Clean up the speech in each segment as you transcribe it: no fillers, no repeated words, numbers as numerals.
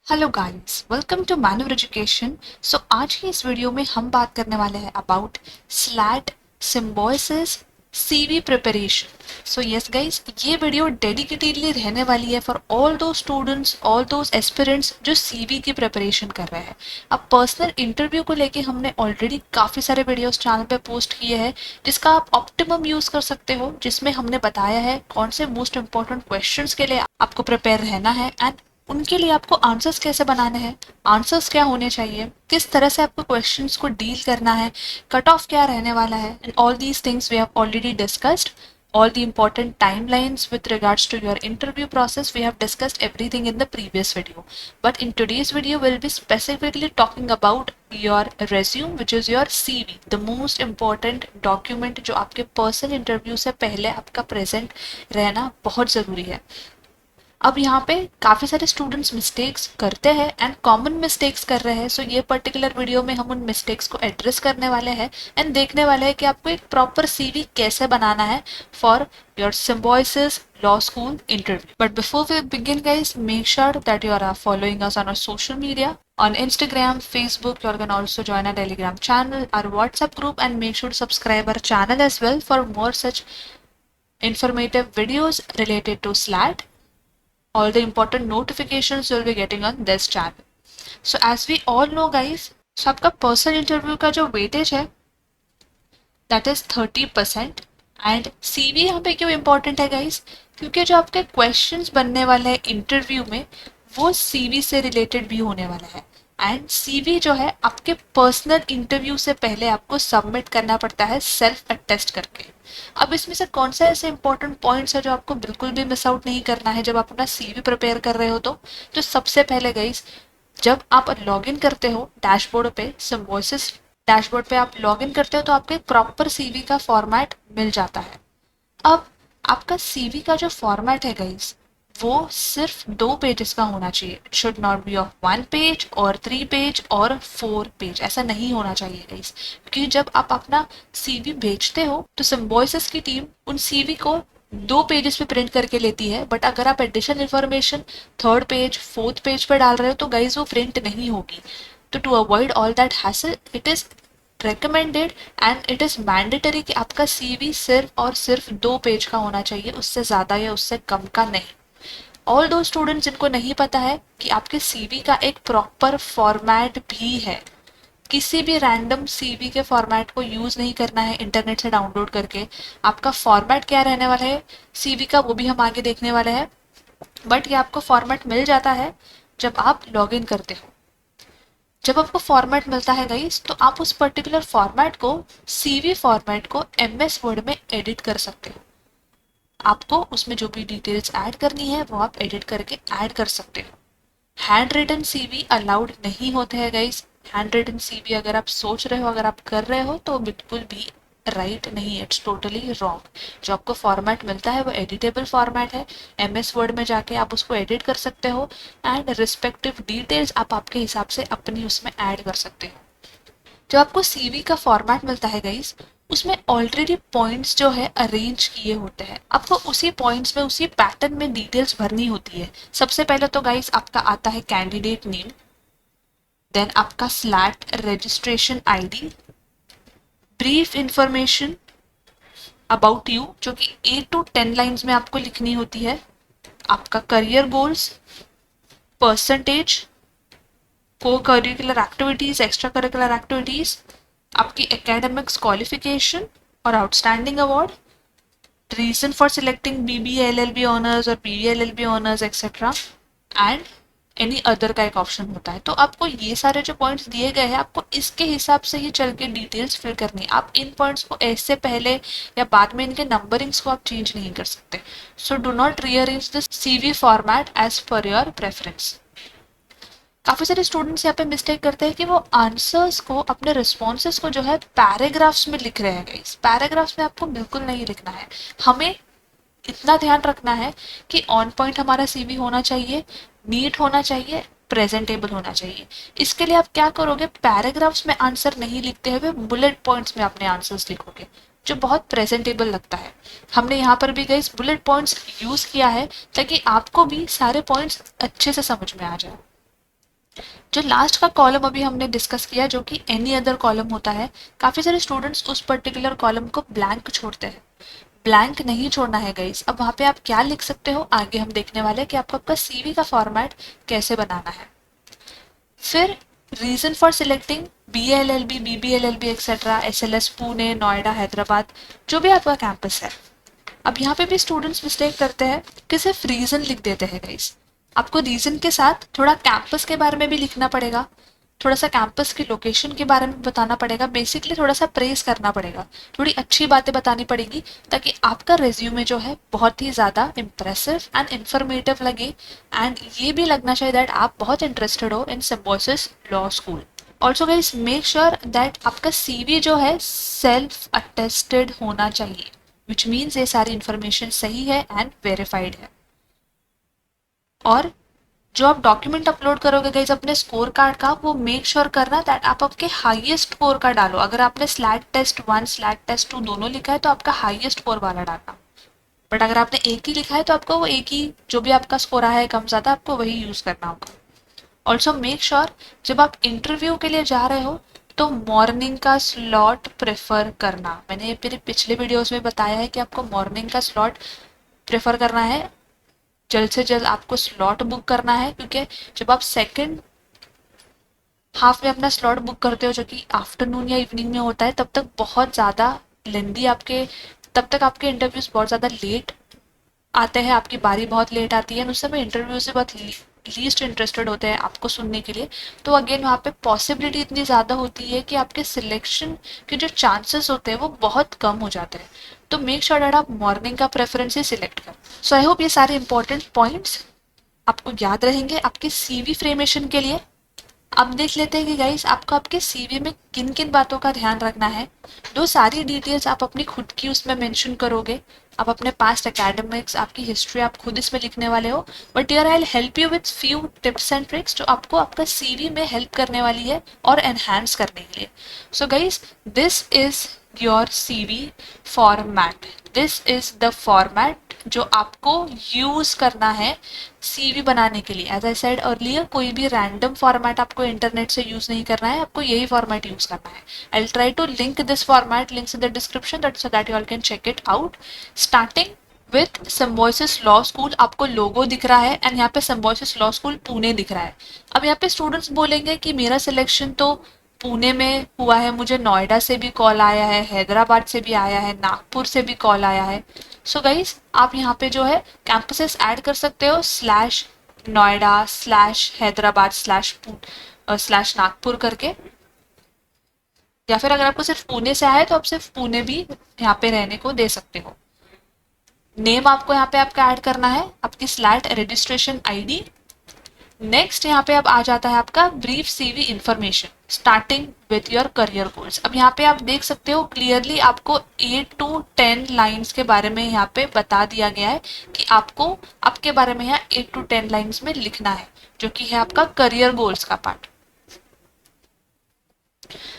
Hello guys, welcome to manual education. So आज की इस वीडियो में हम बात करने वाले हैं about slate Symbiosis CV preparation. So yes guys, ये वीडियो डेडिकेटेडली रहने वाली है फॉर ऑल दो स्टूडेंट्स, ऑल दोज एस्पिरेंट्स जो सीवी की प्रिपरेशन कर रहे हैं। अब पर्सनल इंटरव्यू को लेके हमने ऑलरेडी काफ़ी सारे वीडियोस चैनल पे पोस्ट किए हैं जिसका आप ऑप्टिमम यूज़ कर सकते हो, जिसमें हमने बताया है कौन से मोस्ट इंपॉर्टेंट क्वेश्चंस के लिए आपको प्रिपेयर रहना है एंड उनके लिए आपको आंसर्स कैसे बनाने हैं, आंसर्स क्या होने चाहिए, किस तरह से आपको क्वेश्चंस को डील करना है, कट ऑफ क्या रहने वाला है, and all these things we have already discussed. All the important timelines with regards to your interview process, we have discussed everything in the previous video. But in today's video, we'll be specifically talking about your resume, which is your CV, the most important document जो आपके personal interview से पहले आपका present रहना बहुत ज़रूरी है. अब यहाँ पे काफ़ी सारे स्टूडेंट्स मिस्टेक्स करते हैं एंड कॉमन मिस्टेक्स कर रहे हैं. सो ये पर्टिकुलर वीडियो में हम उन मिस्टेक्स को एड्रेस करने वाले हैं एंड देखने वाले हैं कि आपको एक प्रॉपर सीवी कैसे बनाना है for your Symbiosis law school interview. But before we begin guys, make sure that you are following us on our social media. On Instagram, Facebook, you can also join our Telegram channel, our WhatsApp group, and make sure to subscribe our channel as well for more such informative videos related to SLAT. All the important notifications you'll be getting on this channel. So as we all know guys, so आपका personal interview का जो weightage है that is 30%. And CV यहाँ पे क्यों important है guys, क्योंकि जो आपके क्वेश्चंस बनने वाले हैं इंटरव्यू में वो सीवी से रिलेटेड भी होने वाला है. एंड सीवी जो है आपके पर्सनल इंटरव्यू से पहले आपको सबमिट करना पड़ता है सेल्फ अटेस्ट करके. अब इसमें से कौन सा ऐसे इंपॉर्टेंट पॉइंट्स है जो आपको बिल्कुल भी मिस आउट नहीं करना है जब आप अपना सीवी प्रिपेयर कर रहे हो. तो सबसे पहले गाइस, जब आप लॉग इन करते हो डैशबोर्ड पे, सिम्बोसिस डैशबोर्ड पे आप लॉग इन करते हो तो आपको एक प्रॉपर सीवी का फॉर्मेट मिल जाता है. अब आपका सीवी का जो फॉर्मेट है गाइस वो सिर्फ 2 पेजेस का होना चाहिए. It should not be of 1 page और 3 पेज और 4 पेज, ऐसा नहीं होना चाहिए गाइस. क्योंकि जब आप अपना सीवी भेजते हो तो सिम्बोसिस की टीम उन सीवी को 2 पेजेस पे प्रिंट करके लेती है. बट अगर आप additional information 3rd page 4th page पे डाल रहे हो तो गाइस वो प्रिंट नहीं होगी. तो to avoid all that hassle, it is recommended and it is mandatory कि आपका सीवी सिर्फ और सिर्फ 2 पेज का होना चाहिए, उससे ज़्यादा या उससे कम का नहीं. ऑल दो स्टूडेंट्स जिनको नहीं पता है कि आपके सीवी का एक प्रॉपर फॉर्मेट भी है, किसी भी रैंडम सीवी के फॉर्मेट को यूज़ नहीं करना है इंटरनेट से डाउनलोड करके. आपका फॉर्मेट क्या रहने वाला है सीवी का वो भी हम आगे देखने वाले हैं. बट ये आपको फॉर्मेट मिल जाता है जब आप लॉग इन करते हो. जब आपको फॉर्मेट मिलता है गाइस तो आप उस पर्टिकुलर फॉर्मेट को, सीवी फॉर्मेट को एमएस वर्ड में एडिट कर सकते हो. आपको उसमें जो भी डिटेल्स ऐड करनी है वो आप एडिट करके ऐड कर सकते हो. हैंड रिटन सीवी अलाउड नहीं होते हैं गाइस. हैंड रिटन सीवी अगर आप सोच रहे हो, अगर आप कर रहे हो तो बिल्कुल भी राइट नहीं है, इट्स टोटली रॉन्ग. जो आपको फॉर्मेट मिलता है वो एडिटेबल फॉर्मेट है. एमएस वर्ड में जाके आप उसको एडिट कर सकते हो एंड रिस्पेक्टिव डिटेल्स आप आपके हिसाब से अपनी उसमें ऐड कर सकते हो. जो आपको सीवी का फॉर्मेट मिलता है गाइस उसमें ऑलरेडी पॉइंट्स जो है अरेंज किए होते हैं. आपको उसी पॉइंट्स में, उसी पैटर्न में डिटेल्स भरनी होती है. सबसे पहले तो गाइस आपका आता है कैंडिडेट नेम, देन आपका slate registration ID, brief information about you जो कि 8 to 10 लाइन्स में आपको लिखनी होती है, आपका career goals, percentage, co curricular activities, extra curricular activities, आपकी एकेडमिक्स क्वालिफिकेशन और outstanding award, reason for selecting BBA LLB honours और BBA LLB honours etcetera, and any other का एक ऑप्शन होता है. तो आपको ये सारे जो पॉइंट्स दिए गए हैं आपको इसके हिसाब से ही चल के डिटेल्स फिल करनी है. आप इन पॉइंट्स को ऐसे पहले या बाद में इनके नंबरिंग्स को आप चेंज नहीं कर सकते. So do not rearrange the CV format as per your preference. काफ़ी सारे स्टूडेंट्स यहाँ पे मिस्टेक करते हैं कि वो आंसर्स को, अपने रिस्पॉन्सेस को जो है पैराग्राफ्स में लिख रहे हैं गाइस. पैराग्राफ्स में आपको बिल्कुल नहीं लिखना है. हमें इतना ध्यान रखना है कि ऑन पॉइंट हमारा सीवी होना चाहिए, नीट होना चाहिए, प्रेजेंटेबल होना चाहिए. इसके लिए आप क्या करोगे, पैराग्राफ्स में आंसर नहीं लिखते हुए बुलेट पॉइंट्स में अपने आंसर्स लिखोगे जो बहुत प्रेजेंटेबल लगता है. हमने यहाँ पर भी गाइस बुलेट पॉइंट्स यूज़ किया है ताकि आपको भी सारे पॉइंट्स अच्छे से समझ में आ जाए. जो लास्ट का कॉलम अभी हमने डिस्कस किया जो कि एनी अदर कॉलम होता है, काफ़ी सारे स्टूडेंट्स उस पर्टिकुलर कॉलम को ब्लैंक छोड़ते हैं। ब्लैंक नहीं छोड़ना है गाइस। अब वहाँ पे आप क्या लिख सकते हो आगे हम देखने वाले हैं कि आपको आपका सीवी का फॉर्मेट कैसे बनाना है। फिर reason for selecting BALLB, BBLLB etcetera, SLS Pune, Noida, Hyderabad, जो भी आपका कैंपस है। अब यहाँ पे भी स्टूडेंट्स मिस्टेक करते हैं कि सिर्फ रीजन लिख देते हैं गाइस। आपको रीजन के साथ थोड़ा कैंपस के बारे में भी लिखना पड़ेगा, थोड़ा सा कैंपस की लोकेशन के बारे में बताना पड़ेगा, बेसिकली थोड़ा सा प्रेस करना पड़ेगा, थोड़ी अच्छी बातें बतानी पड़ेगी ताकि आपका रेज्यूमे जो है बहुत ही ज़्यादा इम्प्रेसिव एंड इन्फॉर्मेटिव लगे। एंड ये भी लगना चाहिए दैट आप बहुत इंटरेस्टेड हो in Symbiosis Law School. Also guys make sure that आपका सीवी जो है सेल्फ अटेस्टेड होना चाहिए, विच मीन्स ये सारी इंफॉर्मेशन सही है एंड वेरीफाइड है। और जो आप डॉक्यूमेंट अपलोड करोगे गाइज अपने स्कोर कार्ड का, वो मेक श्योर करना दैट आप आपके हाईएस्ट स्कोर का डालो। अगर आपने स्लैट टेस्ट 1 स्लैट टेस्ट 2 दोनों लिखा है तो आपका हाईएस्ट स्कोर वाला डालना। बट अगर आपने एक ही लिखा है तो आपको वो एक ही जो भी आपका स्कोर आया है कम ज़्यादा आपको वही यूज़ करना होगा। ऑल्सो मेक श्योर जब आप इंटरव्यू के लिए जा रहे हो तो मॉर्निंग का स्लॉट प्रेफर करना। मैंने मेरे पिछले वीडियोस में बताया है कि आपको मॉर्निंग का स्लॉट प्रेफर करना है, जल्द से जल्द आपको स्लॉट बुक करना है, क्योंकि जब आप सेकंड हाफ में अपना स्लॉट बुक करते हो जो कि आफ्टरनून या इवनिंग में होता है, तब तक बहुत ज़्यादा लेंदी आपके तब तक आपके इंटरव्यूज बहुत ज़्यादा लेट आते हैं, आपकी बारी बहुत लेट आती है, उस समय इंटरव्यू से बहुत लीस्ट इंटरेस्टेड होते हैं आपको सुनने के लिए। तो अगेन वहाँ पे पॉसिबिलिटी इतनी ज़्यादा होती है कि आपके सिलेक्शन के जो चांसेस होते हैं वो बहुत कम हो जाते हैं। तो मेक श्योर दैट आप मॉर्निंग का प्रेफरेंस ही सिलेक्ट करें। सो आई होप ये सारे इंपॉर्टेंट पॉइंट्स आपको याद रहेंगे आपके सीवी फ्रेमेशन के लिए। अब देख लेते हैं कि गाइस आपको आपके सीवी में किन किन बातों का ध्यान रखना है। जो सारी डिटेल्स आप अपनी खुद की उसमें मेंशन करोगे, आप अपने पास्ट एकेडमिक्स, आपकी हिस्ट्री आप खुद इसमें लिखने वाले हो, but here I will help you with few tips and tricks जो आपको आपका सीवी में हेल्प करने वाली है और एनहांस करने के लिए। So guys this is your CV format, this is the format जो आपको यूज करना है सीवी बनाने के लिए। एज आई सेड अर्लियर, कोई भी रैंडम फॉर्मेट आपको इंटरनेट से यूज नहीं करना है, आपको यही फॉर्मेट यूज करना है। I will try to link this format, links in the description that so that you all can check it out. Starting with Symbiosis Law School, आपको लोगो दिख रहा है एंड यहाँ पे सिम्बोसिस लॉ स्कूल पुणे दिख रहा है। अब यहाँ पे स्टूडेंट्स बोलेंगे कि मेरा सिलेक्शन तो पुणे में हुआ है, मुझे नोएडा से भी कॉल आया है, हैदराबाद से भी आया है, नागपुर से भी कॉल आया है। सो गाइस आप यहाँ पे जो है कैंपसेस ऐड कर सकते हो, slash Noida slash Hyderabad slash Nagpur करके, या फिर अगर आपको सिर्फ पुणे से आया है तो आप सिर्फ पुणे भी यहाँ पे रहने को दे सकते हो। नेम आपको यहाँ पे आपका ऐड करना है, आपकी स्लैट रजिस्ट्रेशन आईडी। नेक्स्ट यहाँ पे अब आ जाता है आपका brief CV information starting with your career goals. अब यहाँ पे आप देख सकते हो क्लियरली आपको 8 to 10 लाइंस के बारे में यहाँ पे बता दिया गया है कि आपको आपके बारे में यहाँ 8 to 10 लाइंस में लिखना है, जो कि है आपका करियर गोल्स का पार्ट।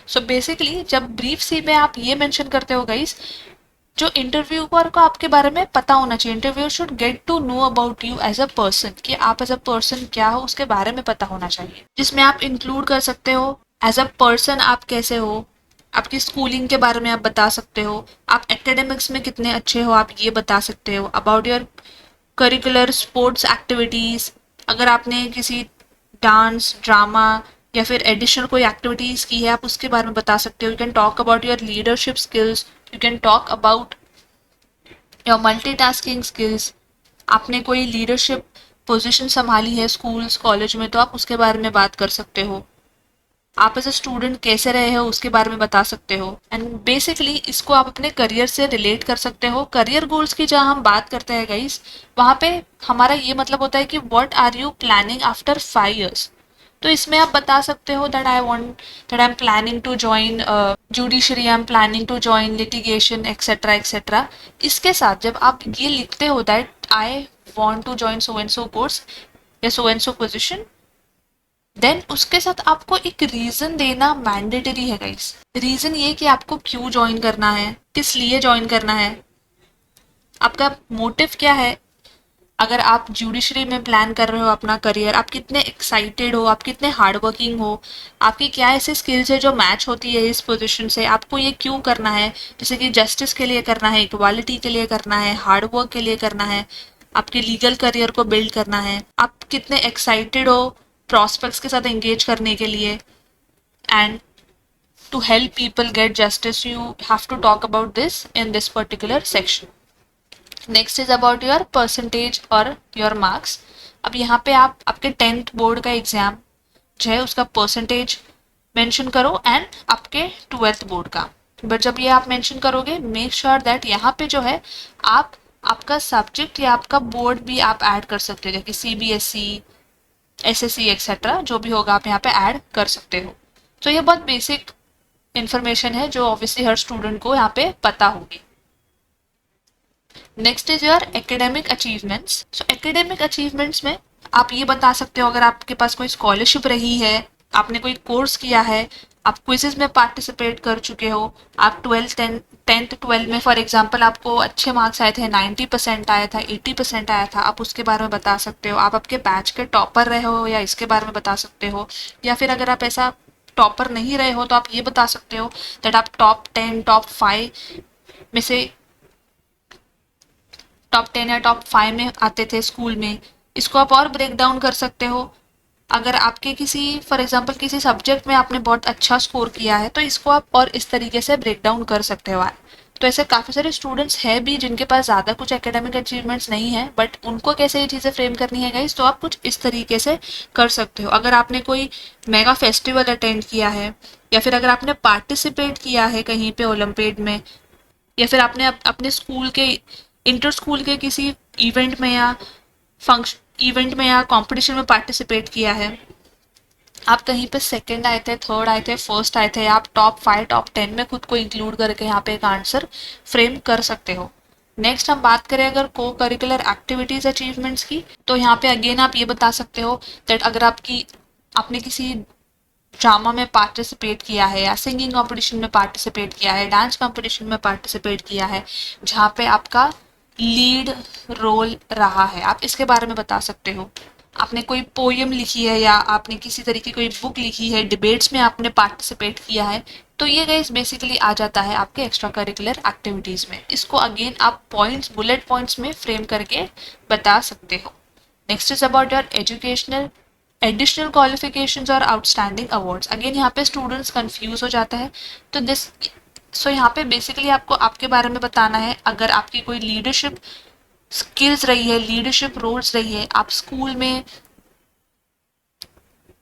सो बेसिकली जब ब्रीफ सी में आप ये मेंशन करते हो गाइस, जो इंटरव्यूअर को आपके बारे में पता होना चाहिए, interviewer should get to know about you as a person, कि आप एज अ पर्सन क्या हो उसके बारे में पता होना चाहिए, जिसमें आप इंक्लूड कर सकते हो एज अ पर्सन आप कैसे हो, आपकी स्कूलिंग के बारे में आप बता सकते हो, आप एकेडमिक्स में कितने अच्छे हो आप ये बता सकते हो, about your curricular sports activities, अगर आपने किसी डांस ड्रामा या फिर एडिशनल कोई एक्टिविटीज की है आप उसके बारे में बता सकते हो। You can talk about your leadership skills, you can talk about your multitasking skills, आपने कोई लीडरशिप पोजीशन संभाली है स्कूल्स कॉलेज में तो आप उसके बारे में बात कर सकते हो, आप एज अ स्टूडेंट कैसे रहे हो उसके बारे में बता सकते हो। एंड बेसिकली इसको आप अपने करियर से रिलेट कर सकते हो। करियर गोल्स की जहाँ हम बात करते हैं गाइस, वहाँ पे हमारा ये मतलब होता है कि what are you planning after 5 years। तो इसमें आप बता सकते हो that I am planning to join judiciary, I am planning to join litigation etcetera etcetera. इसके साथ जब आप ये लिखते हो that I want to join so and so course या so and so position, then उसके साथ आपको एक रीजन देना मैंडेटरी है गाइस। रीजन ये कि आपको क्यों ज्वाइन करना है, किस लिए ज्वाइन करना है, आपका मोटिव क्या है, अगर आप जुडिशरी में प्लान कर रहे हो अपना करियर, आप कितने एक्साइटेड हो, आप कितने हार्ड वर्किंग हो, आपकी क्या ऐसी स्किल्स है जो मैच होती है इस पोजीशन से, आपको ये क्यों करना है, जैसे कि जस्टिस के लिए करना है, इक्वालिटी के लिए करना है, हार्ड वर्क के लिए करना है, आपके लीगल करियर को बिल्ड करना है, आप कितने एक्साइटेड हो प्रॉस्पेक्ट्स के साथ एंगेज करने के लिए, and to help people get justice, you have to talk about this in this particular section. Next is about your percentage और your marks. अब यहाँ पे आप आपके 10th बोर्ड का एग्जाम जो है उसका परसेंटेज मेंशन करो एंड आपके 12th बोर्ड का, बट जब ये आप मेंशन करोगे मेक श्योर दैट यहाँ पे जो है आप आपका सब्जेक्ट या आपका बोर्ड भी आप ऐड कर सकते हो, जैसे CBSE, SSC एक्सेट्रा जो भी होगा आप यहाँ पे ऐड कर सकते हो. तो ये बहुत बेसिक इन्फॉर्मेशन है जो ऑब्वियसली हर स्टूडेंट को यहाँ पे पता होगी. Next is your academic achievements. So academic achievements में आप ये बता सकते हो अगर आपके पास कोई स्कॉलरशिप रही है, आपने कोई कोर्स किया है, आप क्विजेज में पार्टिसिपेट कर चुके हो, आप 12th में फॉर एग्जांपल आपको अच्छे मार्क्स आए थे, 90% आया था, 80% आया था, आप उसके बारे में बता सकते हो. आप आपके बैच के टॉपर रहे हो या इसके बारे में बता सकते हो, या फिर अगर आप ऐसा टॉपर नहीं रहे हो तो आप ये बता सकते हो दैट आप टॉप 10 टॉप 5 में से टॉप 10 या टॉप 5 में आते थे स्कूल में. इसको आप और ब्रेक डाउन कर सकते हो. अगर आपके किसी फॉर एग्जांपल किसी सब्जेक्ट में आपने बहुत अच्छा स्कोर किया है तो इसको आप और इस तरीके से ब्रेक डाउन कर सकते हो. तो ऐसे काफ़ी सारे स्टूडेंट्स हैं भी जिनके पास ज़्यादा कुछ एकेडमिक अचीवमेंट्स नहीं है, बट उनको कैसे ये चीज़ें फ्रेम करनी है गाइस, तो आप कुछ इस तरीके से कर सकते हो. अगर आपने कोई मेगा फेस्टिवल अटेंड किया है, या फिर अगर आपने पार्टिसिपेट किया है कहीं पे ओलंपियाड में, या फिर आपने अपने स्कूल के इंटर स्कूल के किसी इवेंट में या कंपटीशन में पार्टिसिपेट किया है, आप कहीं पे सेकंड आए थे, थर्ड आए थे, फर्स्ट आए थे, आप टॉप 5 टॉप 10 में खुद को इंक्लूड करके यहाँ पे एक आंसर फ्रेम कर सकते हो. नेक्स्ट हम बात करें अगर को करिकुलर एक्टिविटीज अचीवमेंट्स की, तो यहाँ पे अगेन आप ये बता सकते हो दैट अगर आपने किसी ड्रामा में पार्टिसिपेट किया है, या सिंगिंग कंपटीशन में पार्टिसिपेट किया है, डांस कंपटीशन में पार्टिसिपेट किया है जहाँ पे आपका लीड रोल रहा है, आप इसके बारे में बता सकते हो. आपने कोई पोयम लिखी है या आपने किसी तरीके कोई बुक लिखी है, डिबेट्स में आपने पार्टिसिपेट किया है, तो ये गाइस बेसिकली आ जाता है आपके एक्स्ट्रा करिकुलर एक्टिविटीज में. इसको अगेन आप पॉइंट्स बुलेट पॉइंट्स में फ्रेम करके बता सकते हो. Next is about your educational additional qualifications और आउटस्टैंडिंग अवार्ड्स. अगेन यहाँ पे स्टूडेंट्स कंफ्यूज हो जाता है, तो यहाँ पे बेसिकली आपको आपके बारे में बताना है. अगर आपकी कोई लीडरशिप स्किल्स रही है, लीडरशिप रोल्स रही है, आप स्कूल में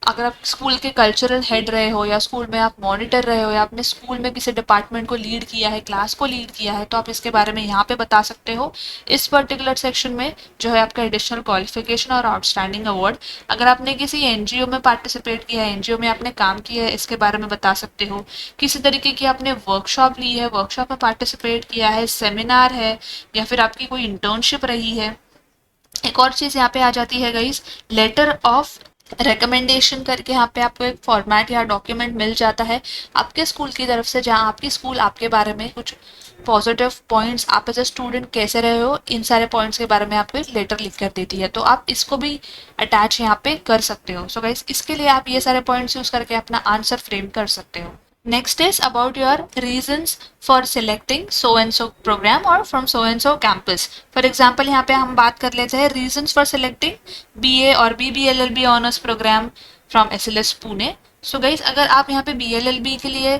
अगर आप स्कूल के कल्चरल हेड रहे हो, या स्कूल में आप मॉनिटर रहे हो, या आपने स्कूल में किसी डिपार्टमेंट को लीड किया है, क्लास को लीड किया है, तो आप इसके बारे में यहाँ पे बता सकते हो इस पर्टिकुलर सेक्शन में जो है आपका एडिशनल क्वालिफिकेशन और आउटस्टैंडिंग अवार्ड. अगर आपने किसी एनजीओ में पार्टिसिपेट किया है, एनजीओ में आपने काम किया है, इसके बारे में बता सकते हो. किसी तरीके की आपने वर्कशॉप ली है, वर्कशॉप में पार्टिसिपेट किया है, सेमिनार है, या फिर आपकी कोई इंटर्नशिप रही है. एक और चीज़ यहाँ पे आ जाती है गाइस, लेटर ऑफ रिकमेंडेशन करके यहाँ पे आपको एक फॉर्मेट या डॉक्यूमेंट मिल जाता है आपके स्कूल की तरफ से, जहाँ आपकी स्कूल आपके बारे में कुछ पॉजिटिव पॉइंट्स, आप एज ए स्टूडेंट कैसे रहे हो, इन सारे पॉइंट्स के बारे में आपको एक लेटर लिख कर देती है. तो आप इसको भी अटैच यहाँ पे कर सकते हो. सो गाइस इसके लिए आप ये सारे पॉइंट्स यूज करके अपना आंसर फ्रेम कर सकते हो. Next is about your reasons for selecting so and so program or from so and so campus. For example यहाँ पे हम बात कर लेते हैं reasons for selecting BA और BBLLB honors program from SLS Pune. So guys अगर आप यहाँ पे BLLB के लिए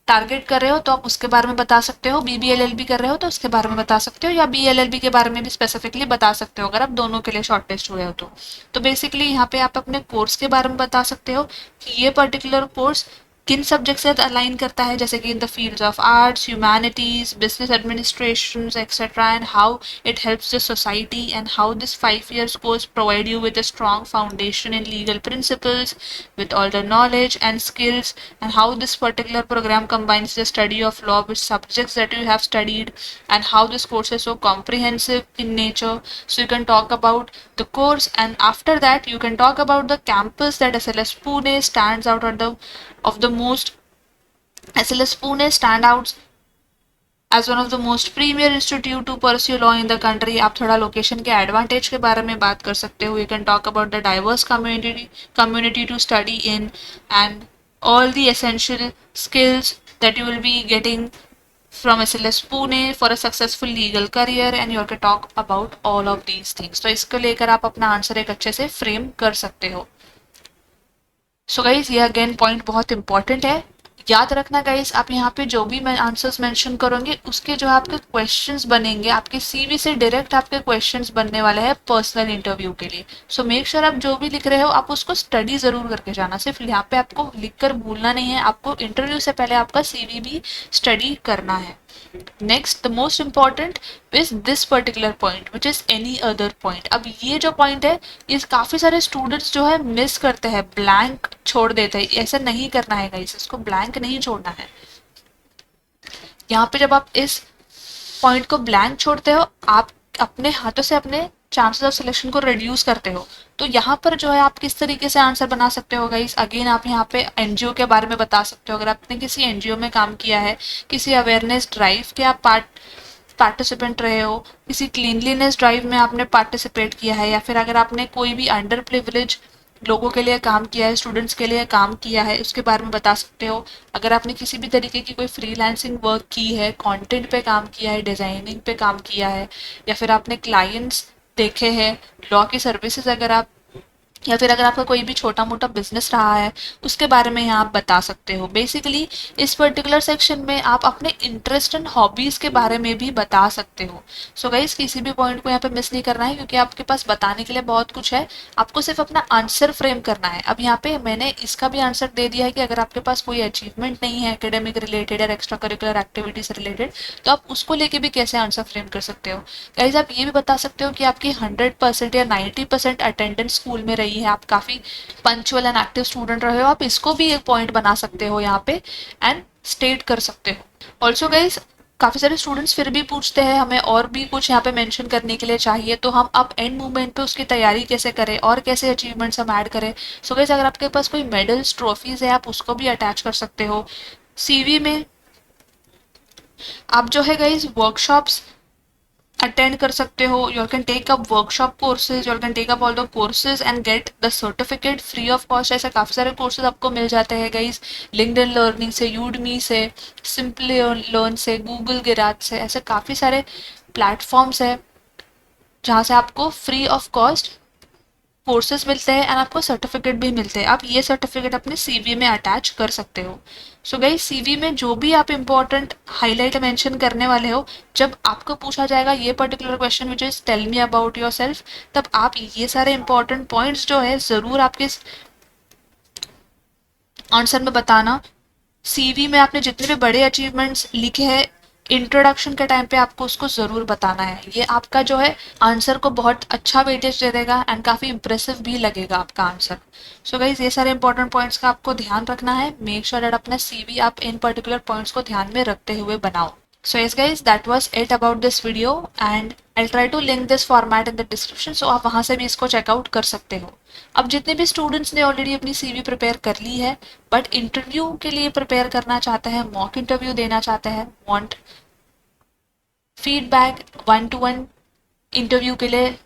टारगेट कर रहे हो तो आप उसके बारे में बता सकते हो, BBLLB कर रहे हो तो उसके बारे में बता सकते हो, या BLLB के बारे में भी स्पेसिफिकली बता सकते हो अगर आप दोनों के लिए शॉर्टलिस्ट हुए हो तो बेसिकली यहाँ पे आप अपने कोर्स के बारे में बता सकते हो कि ये पर्टिकुलर कोर्स किन सब्जेक्ट से अलाइन करता है, जैसे कि in the fields of arts, humanities, business administration etcetera, and how it helps the society, and how this 5 years course provide you with a strong foundation in legal principles with all the knowledge and skills, and how this particular program combines the study of law with subjects that you have studied, and how this course is so comprehensive in nature. So you can talk about the course, and after that you can talk about the campus that SLS Pune stands out of the most SLS Pune stand out as one of the most premier institute to pursue law in the country, आप थोड़ा location के advantage के बारे में बात कर सकते हो. You can talk about the diverse community to study in and all the essential skills that you will be getting from SLS Pune for a successful legal career, and you can talk about all of these things. तो इसको लेकर आप अपना answer एक अच्छे से frame कर सकते हो. सो गाइज ये अगेन पॉइंट बहुत इंपॉर्टेंट है, याद रखना गाइज. आप यहाँ पे जो भी मैं आंसर्स मेंशन करोगे उसके जो आपके क्वेश्चंस बनेंगे, आपके सीवी से डायरेक्ट आपके क्वेश्चंस बनने वाले हैं पर्सनल इंटरव्यू के लिए. सो मेक श्योर आप जो भी लिख रहे हो आप उसको स्टडी जरूर करके जाना. सिर्फ यहाँ पे आपको लिखकर भूलना नहीं है, आपको इंटरव्यू से पहले आपका सीवी भी स्टडी करना है. Next the most important is this particular point which is any other point. अब ये जो पॉइंट है ये काफी सारे स्टूडेंट्स जो है मिस करते हैं, ब्लैंक छोड़ देते हैं. ऐसा नहीं करना है गाइस, इसको ब्लैंक नहीं छोड़ना है. यहाँ पे जब आप इस पॉइंट को ब्लैंक छोड़ते हो आप अपने हाथों से अपने चांसेस ऑफ सिलेक्शन को रिड्यूस करते हो. तो यहाँ पर जो है आप किस तरीके से आंसर बना सकते हो गाइस. अगेन आप यहाँ पे एनजीओ के बारे में बता सकते हो. अगर आपने किसी एनजीओ में काम किया है, किसी अवेयरनेस ड्राइव के आप पार्टिसिपेंट रहे हो, किसी क्लीनलीनेस ड्राइव में आपने पार्टिसिपेट किया है, या फिर अगर आपने कोई भी अंडर प्रिविलेज लोगों के लिए काम किया है, स्टूडेंट्स के लिए काम किया है, उसके बारे में बता सकते हो. अगर आपने किसी भी तरीके की कोई फ्रीलांसिंग वर्क की है, कंटेंट पे काम किया है, डिजाइनिंग पे काम किया है, या फिर आपने क्लाइंट्स देखे हैं, लॉ की सर्विसेज अगर आप, या फिर अगर आपका कोई भी छोटा मोटा बिजनेस रहा है उसके बारे में यहाँ आप बता सकते हो. बेसिकली इस पर्टिकुलर सेक्शन में आप अपने इंटरेस्ट एंड हॉबीज के बारे में भी बता सकते हो. सो गाइस किसी भी पॉइंट को यहाँ पे मिस नहीं करना है क्योंकि आपके पास बताने के लिए बहुत कुछ है, आपको सिर्फ अपना आंसर फ्रेम करना है. अब यहाँ पे मैंने इसका भी आंसर दे दिया है कि अगर आपके पास कोई अचीवमेंट नहीं है एकेडमिक रिलेटेड या एक्स्ट्रा करिकुलर एक्टिविटीज रिलेटेड तो आप उसको लेके भी कैसे आंसर फ्रेम कर सकते हो. गाइस आप ये भी बता सकते हो कि आपकी 100% या 90% अटेंडेंस स्कूल में रही है, आप काफी पंक्चुअल एंड एक्टिव स्टूडेंट रहे हो, आप इसको भी एक पॉइंट बना सकते हो यहाँ पे एंड स्टेट कर सकते हो. ऑल्सो गाइज काफी सारे स्टूडेंट्स फिर भी पूछते हैं हमें और भी कुछ यहाँ पे मेंशन करने के लिए चाहिए, तो हम अब एंड मूवमेंट पे उसकी तैयारी कैसे करें और कैसे अचीवमेंट्स हम ऐड करें. सो गाइज अगर आपके पास कोई मेडल्स ट्रॉफीज है आप उसको भी अटैच कर सकते हो. सीवी में आप जो है गाइज वर्कशॉप्स अटेंड कर सकते हो. You can take up workshop courses, you can take up all the courses and get the certificate free of cost. ऐसे काफ़ी सारे कोर्सेज आपको मिल जाते हैं गाइज, लिंक्डइन लर्निंग से, यूडमी से, सिंपली लर्न से, गूगल गिराज से. ऐसे काफ़ी सारे प्लेटफॉर्म्स है जहाँ से आपको फ्री ऑफ कॉस्ट कोर्सेज मिलते हैं एंड आपको सर्टिफिकेट भी मिलते हैं. आप ये सर्टिफिकेट अपने सीवी में अटैच कर सकते हो. सो गाइस सीवी में जो भी आप इंपॉर्टेंट हाईलाइट मेंशन करने वाले हो, जब आपको पूछा जाएगा ये particular question which is tell me about yourself, तब आप ये सारे इंपॉर्टेंट पॉइंट्स जो है जरूर आपके आंसर में बताना. सीवी में आपने जितने भी बड़े अचीवमेंट्स लिखे हैं इंट्रोडक्शन के टाइम पे आपको उसको जरूर बताना है. ये आपका जो है आंसर को बहुत अच्छा वेटेज दे देगा एंड काफी इंप्रेसिव भी लगेगा आपका आंसर. सो गाइज ये सारे इंपॉर्टेंट पॉइंट्स का आपको ध्यान रखना है. मेक श्योर दैट अपना सीवी आप इन पर्टिकुलर पॉइंट्स को ध्यान में रखते हुए बनाओ. So yes guys, that was it about this video and I'll try to link this format in the description, so आप वहाँ से भी इसको चेकआउट कर सकते हो. अब जितने भी स्टूडेंट्स ने ऑलरेडी अपनी सीवी प्रिपेयर कर ली है बट इंटरव्यू के लिए प्रिपेयर करना चाहते हैं, मॉक इंटरव्यू देना चाहते हैं, वांट फीडबैक, 1-to-1 इंटरव्यू के लिए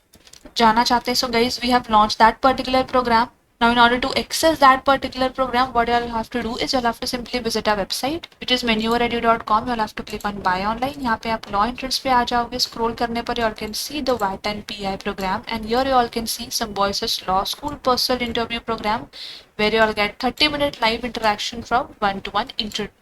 जाना चाहते हैं, so guys we have launch that particular program. Now in order to access that particular program, what you'll have to do is you'll have to simply visit our website which is menuoredu.com. You'll have to click on buy online. यहाँ पे आप law entrance पे आ जाओगे. Scroll करने पर you all can see the VAT and PI program and here you all can see Symbiosis Law School personal interview program where you all get 30-minute live interaction from 1-to-1 interview.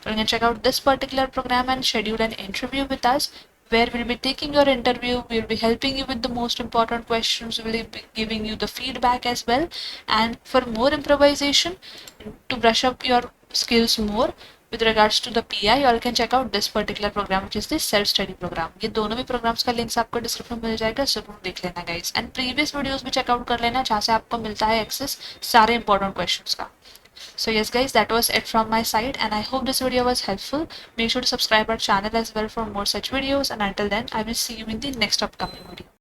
You can check out this particular program and schedule an interview with us, where we'll be taking your interview, we'll be helping you with the most important questions, we'll be giving you the feedback as well. And for more improvisation, to brush up your skills more with regards to the PI, you all can check out this particular program which is the self study program. ये दोनों भी programs का links आपको description में मिल जाएगा, जरूर देख लेना guys. And previous videos भी check out कर लेना जहाँ से आपको मिलता है access सारे important questions का. So yes guys, that was it from my side and I hope this video was helpful. Make sure to subscribe our channel as well for more such videos and until then I will see you in the next upcoming video.